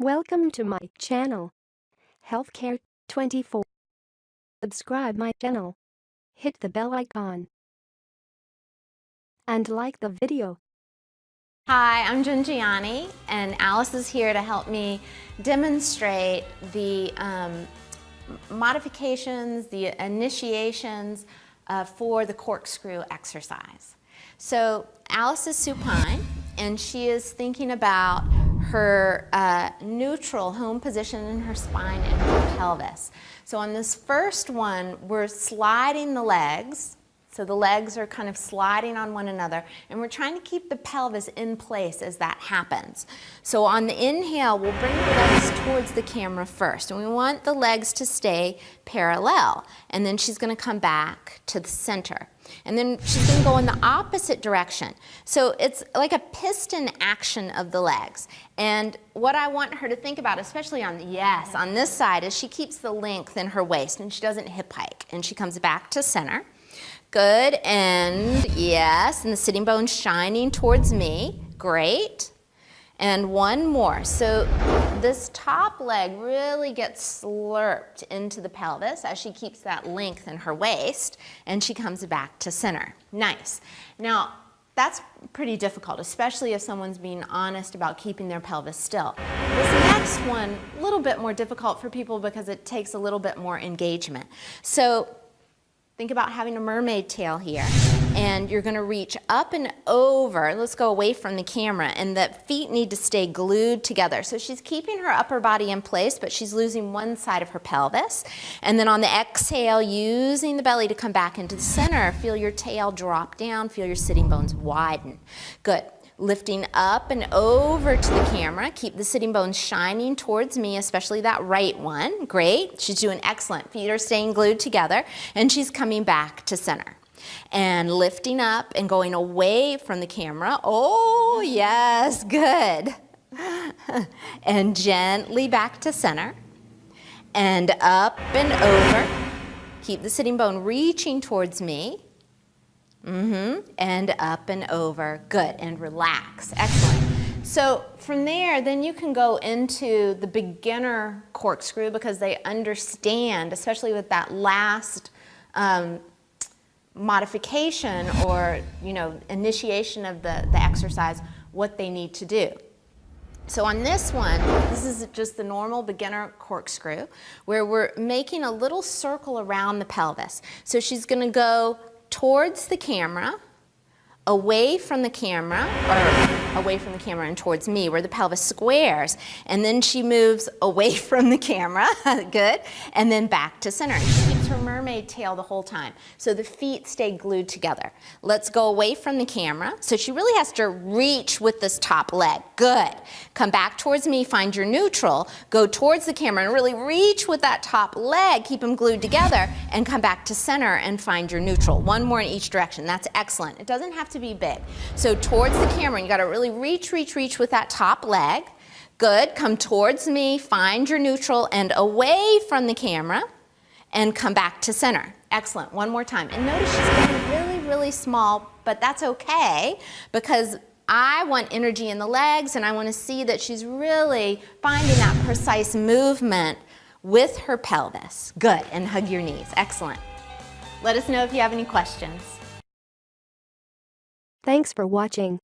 Welcome to my channel, Healthcare 24. Subscribe my channel, hit the bell icon, and like the video. Hi, I'm Gianni, and Alice is here to help me demonstrate the modifications, the initiations for the corkscrew exercise. So Alice is supine, and she is thinking about her neutral home position in her spine and her pelvis. So on this first one, we're sliding the legs. So the legs are kind of sliding on one another, and we're trying to keep the pelvis in place as that happens. So on the inhale, we'll bring the legs towards the camera first, and we want the legs to stay parallel. And then she's going to come back to the center. And then she's going to go in the opposite direction. So it's like a piston action of the legs. And what I want her to think about, especially on this side, is she keeps the length in her waist, and she doesn't hip hike. And she comes back to center. Good, and yes, and the sitting bone's shining towards me. Great. And one more. So this top leg really gets slurped into the pelvis as she keeps that length in her waist, and she comes back to center. Nice. Now, that's pretty difficult, especially if someone's being honest about keeping their pelvis still. This next one, a little bit more difficult for people because it takes a little bit more engagement. So think about having a mermaid tail here, and you're going to reach up and over. Let's go away from the camera, and the feet need to stay glued together. So she's keeping her upper body in place, but she's losing one side of her pelvis. And then on the exhale, using the belly to come back into the center, feel your tail drop down, feel your sitting bones widen. Good. Lifting up and over to the camera. Keep the sitting bones shining towards me, especially that right one. Great. She's doing excellent. Feet are staying glued together, and she's coming back to center. And lifting up and going away from the camera. Oh, yes, good. And gently back to center. And up and over. Keep the sitting bone reaching towards me. And up and over. Good. And relax. Excellent. So from there, then you can go into the beginner corkscrew because they understand, especially with that last modification or, initiation of the exercise, what they need to do. So on this one, this is just the normal beginner corkscrew where we're making a little circle around the pelvis. So she's going to go towards the camera, away from the camera, or away from the camera and towards me where the pelvis squares, and then she moves away from the camera, good, and then back to center. And she keeps her mermaid tail the whole time, so the feet stay glued together. Let's go away from the camera, so she really has to reach with this top leg, good. Come back towards me, find your neutral, go towards the camera and really reach with that top leg, keep them glued together, and come back to center and find your neutral. One more in each direction, that's excellent. It doesn't have to be big. So towards the camera, you gotta really reach with that top leg. Good, come towards me, find your neutral, and away from the camera, and come back to center. Excellent, one more time. And notice she's getting really small, but that's okay, because I want energy in the legs, and I wanna see that she's really finding that precise movement with her pelvis. Good, and hug your knees, excellent. Let us know if you have any questions. Thanks for watching.